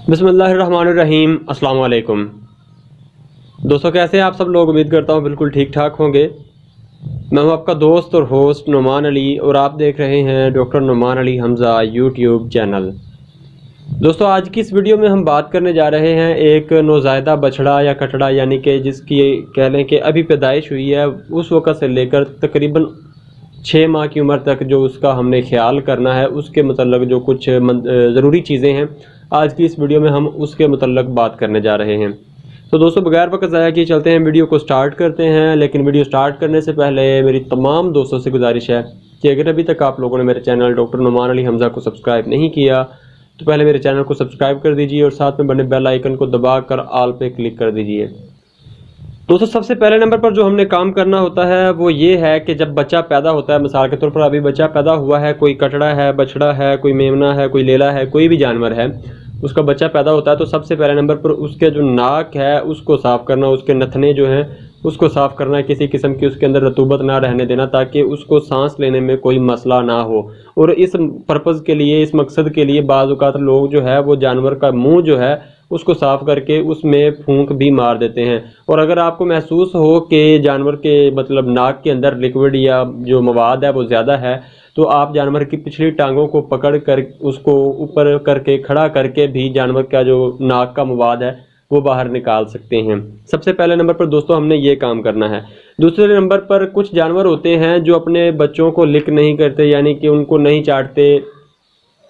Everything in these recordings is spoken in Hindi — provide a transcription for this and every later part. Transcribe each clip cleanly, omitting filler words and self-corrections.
बिस्मिल्लाहिर्रहमानिर्रहीम। अस्सलाम वालेकुम दोस्तों, कैसे हैं आप सब लोग। उम्मीद करता हूँ बिल्कुल ठीक ठाक होंगे। मैं हूँ आपका दोस्त और होस्ट नुमान अली और आप देख रहे हैं doctor Numan Ali Hamza YouTube channel. दोस्तों, आज की इस वीडियो में हम बात करने जा रहे हैं एक नौज़ायदा बछड़ा या कटड़ा, यानी कि जिसकी कह लें कि अभी पैदाइश हुई है, उस वक़्त से लेकर तकरीबन 6 माह की उम्र तक जो उसका हमने ख्याल करना है, उसके मतलब जो कुछ ज़रूरी चीज़ें हैं, आज की इस वीडियो में हम उसके मतलब बात करने जा रहे हैं। तो दोस्तों, बगैर वक्त ज़ाया किए चलते हैं, वीडियो को स्टार्ट करते हैं। लेकिन वीडियो स्टार्ट करने से पहले मेरी तमाम दोस्तों से गुजारिश है कि अगर अभी तक आप लोगों ने मेरे चैनल डॉक्टर नुमान अली हमज़ा को सब्सक्राइब नहीं किया तो पहले मेरे चैनल को सब्सक्राइब कर दीजिए और साथ में बने बेल आइकन को दबाकर ऑल पे क्लिक कर दीजिए। दोस्तों, सबसे पहले नंबर पर जो हमने काम करना होता है वो ये है कि जब बच्चा पैदा होता है, मिसाल के तौर पर अभी बच्चा पैदा हुआ है, कोई कटड़ा है, बछड़ा है, कोई मेमना है, कोई लेला है, कोई भी जानवर है, उसका बच्चा पैदा होता है, तो सबसे पहले नंबर पर उसके जो नाक है उसको साफ़ करना, उसके नथने जो हैं उसको साफ़ करना, किसी किस्म की उसके अंदर रतूबत ना रहने देना ताकि उसको सांस लेने में कोई मसला ना हो। और इस पर्पज़ के लिए, इस मकसद के लिए बाज़ औक़ात लोग जो है वो जानवर का मुँह जो है उसको साफ़ करके उसमें फूंक भी मार देते हैं। और अगर आपको महसूस हो कि जानवर के मतलब नाक के अंदर लिक्विड या जो मवाद है वो ज़्यादा है, तो आप जानवर की पिछली टांगों को पकड़ कर उसको ऊपर करके खड़ा करके भी जानवर का जो नाक का मवाद है वो बाहर निकाल सकते हैं। सबसे पहले नंबर पर दोस्तों हमने ये काम करना है। दूसरे नंबर पर कुछ जानवर होते हैं जो अपने बच्चों को लिक नहीं करते, यानी कि उनको नहीं चाटते,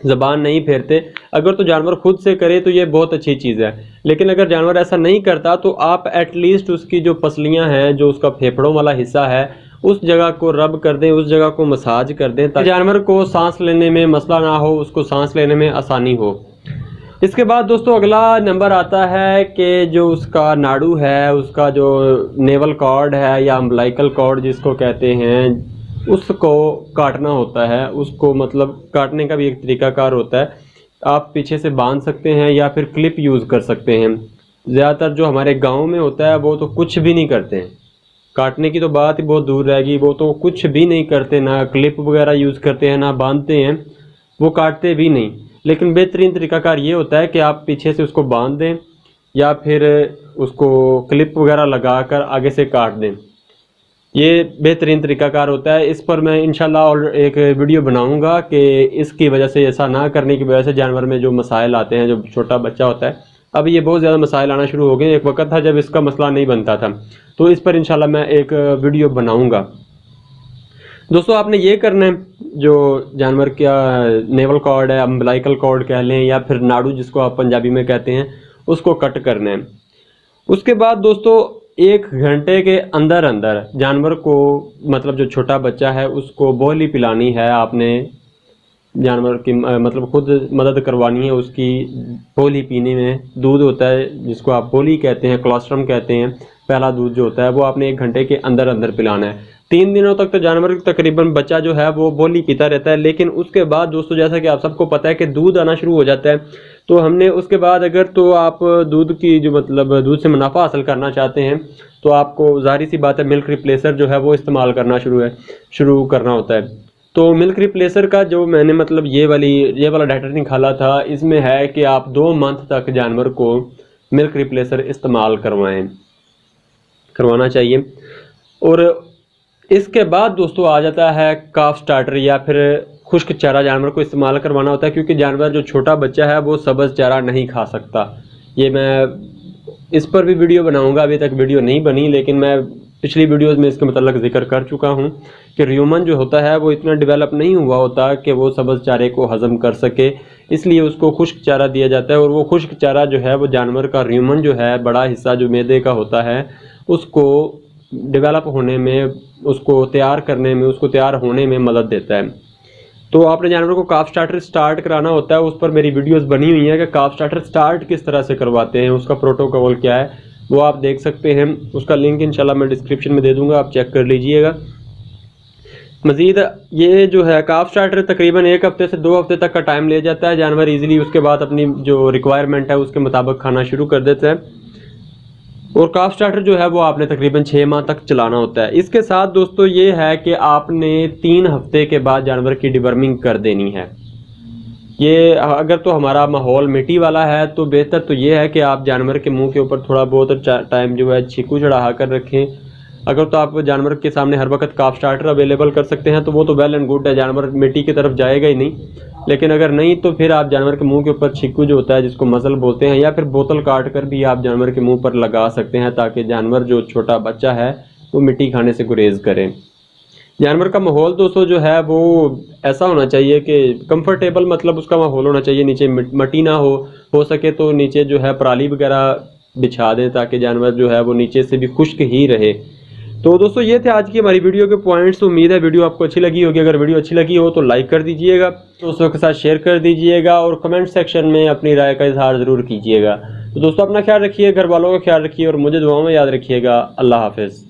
ज़बान नहीं फेरते। अगर तो जानवर खुद से करे तो ये बहुत अच्छी चीज़ है, लेकिन अगर जानवर ऐसा नहीं करता तो आप एटलीस्ट उसकी जो पसलियां हैं, जो उसका फेफड़ों वाला हिस्सा है, उस जगह को रब कर दें, उस जगह को मसाज कर दें ताकि जानवर को सांस लेने में मसला ना हो, उसको सांस लेने में आसानी हो। इसके बाद दोस्तों अगला नंबर आता है कि जो उसका नाड़ू है, उसका जो नेवल कॉर्ड है या अम्बिलिकल कॉर्ड जिसको कहते हैं, उसको काटना होता है। उसको मतलब काटने का भी एक तरीकाकार होता है। आप पीछे से बांध सकते हैं या फिर क्लिप यूज़ कर सकते हैं। ज़्यादातर जो हमारे गांव में होता है वो तो कुछ भी नहीं करते हैं, काटने की तो बात ही बहुत दूर रहेगी, वो तो कुछ भी नहीं करते, ना क्लिप वगैरह यूज़ करते हैं, ना बांधते हैं, वो काटते भी नहीं। लेकिन बेहतरीन तरीकाकार ये होता है कि आप पीछे से उसको बांध दें या फिर उसको क्लिप वगैरह लगा कर आगे से काट दें। ये बेहतरीन तरीकाकार होता है। इस पर मैं इंशाल्लाह और एक वीडियो बनाऊंगा कि इसकी वजह से, ऐसा ना करने की वजह से जानवर में जो मसाइल आते हैं, जो छोटा बच्चा होता है, अब ये बहुत ज़्यादा मसाइल आना शुरू हो गए। एक वक्त था जब इसका मसला नहीं बनता था, तो इस पर इंशाल्लाह मैं एक वीडियो बनाऊंगा। दोस्तों, आपने ये करना है, जो जानवर का नेवल कॉर्ड है, अम्बिलिकल कॉर्ड कह लें या फिर नाड़ू जिसको आप पंजाबी में कहते हैं, उसको कट करना है। उसके बाद दोस्तों 1 घंटे के अंदर अंदर जानवर को, मतलब जो छोटा बच्चा है उसको बोली पिलानी है। आपने जानवर की मतलब खुद मदद करवानी है उसकी बोली पीने में। दूध होता है जिसको आप बोली कहते हैं, कोलोस्ट्रम कहते हैं, पहला दूध जो होता है वो आपने 1 घंटे के अंदर अंदर पिलाना है। 3 दिनों तक तो जानवर तकरीबन बच्चा जो है वो बोली पीता रहता है। लेकिन उसके बाद दोस्तों, जैसा कि आप सबको पता है कि दूध आना शुरू हो जाता है, तो हमने उसके बाद अगर तो आप दूध की जो मतलब दूध से मुनाफा हासिल करना चाहते हैं तो आपको ज़ाहिर सी बात है मिल्क रिप्लेसर जो है वो इस्तेमाल करना शुरू करना होता है। तो मिल्क रिप्लेसर का जो मैंने मतलब ये वाला डाटा निकाला था, इसमें है कि आप 2 मंथ तक जानवर को मिल्क रिप्लेसर इस्तेमाल करवाना चाहिए। और इसके बाद दोस्तों आ जाता है काफ स्टार्टर या फिर खुश्क चारा जानवर को इस्तेमाल करवाना होता है, क्योंकि जानवर जो छोटा बच्चा है वो सब्ज़ चारा नहीं खा सकता। ये मैं इस पर भी वीडियो बनाऊंगा, अभी तक वीडियो नहीं बनी, लेकिन मैं पिछली वीडियोज़ में इसके मतलब जिक्र कर चुका हूं कि ह्यूमन जो होता है वो इतना डेवलप नहीं हुआ होता कि वो सब्ज़ चारे को हज़म कर सके, इसलिए उसको खुश्क चारा दिया जाता है। और वो खुश्क चारा जो है वो जानवर का ह्यूमन जो है बड़ा हिस्सा जो मैदे का होता है उसको डेवलप होने में, उसको तैयार करने में, उसको तैयार होने में मदद देता है। तो आपने जानवर को काफ स्टार्टर स्टार्ट कराना होता है। उस पर मेरी वीडियोस बनी हुई हैं कि काफ स्टार्टर स्टार्ट किस तरह से करवाते हैं, उसका प्रोटोकॉल क्या है, वो आप देख सकते हैं। उसका लिंक इंशाल्लाह मैं डिस्क्रिप्शन में दे दूंगा, आप चेक कर लीजिएगा। मज़ीद ये जो है काफ स्टार्टर तकरीबन 1 हफ्ते से 2 हफ्ते तक का टाइम ले जाता है। जानवर ईजिली उसके बाद अपनी जो रिक्वायरमेंट है उसके मुताबिक खाना शुरू कर देता है। और काफ स्टार्टर जो है वो आपने तकरीबन 6 माह तक चलाना होता है। इसके साथ दोस्तों ये है कि आपने 3 हफ्ते के बाद जानवर की डिवर्मिंग कर देनी है। ये अगर तो हमारा माहौल मिट्टी वाला है तो बेहतर तो ये है कि आप जानवर के मुंह के ऊपर थोड़ा बहुत टाइम जो है छीकू चढ़ा कर रखें। अगर तो आप जानवर के सामने हर वक्त काफ स्टार्टर अवेलेबल कर सकते हैं तो वो तो वेल एंड गुड है, जानवर मिट्टी की तरफ जाएगा ही नहीं। लेकिन अगर नहीं तो फिर आप जानवर के मुंह के ऊपर छीकू जो होता है जिसको मसल बोलते हैं, या फिर बोतल काट कर भी आप जानवर के मुंह पर लगा सकते हैं, ताकि जानवर जो छोटा बच्चा है वो मिट्टी खाने से गुरेज करे। जानवर का माहौल दोस्तों जो है वो ऐसा होना चाहिए कि कंफर्टेबल, मतलब उसका माहौल होना चाहिए, नीचे मिट्टी ना हो सके तो नीचे जो है पराली वगैरह बिछा दें ताकि जानवर जो है वो नीचे से भी खुश्क ही रहे। तो दोस्तों ये थे आज की हमारी वीडियो के पॉइंट्स। उम्मीद है वीडियो आपको अच्छी लगी होगी। अगर वीडियो अच्छी लगी हो तो लाइक कर दीजिएगा, दोस्तों के साथ शेयर कर दीजिएगा और कमेंट सेक्शन में अपनी राय का इजहार ज़रूर कीजिएगा। तो दोस्तों अपना ख्याल रखिए, घर वालों का ख्याल रखिए और मुझे दुआओं में याद रखिएगा। अल्लाह हाफिज़।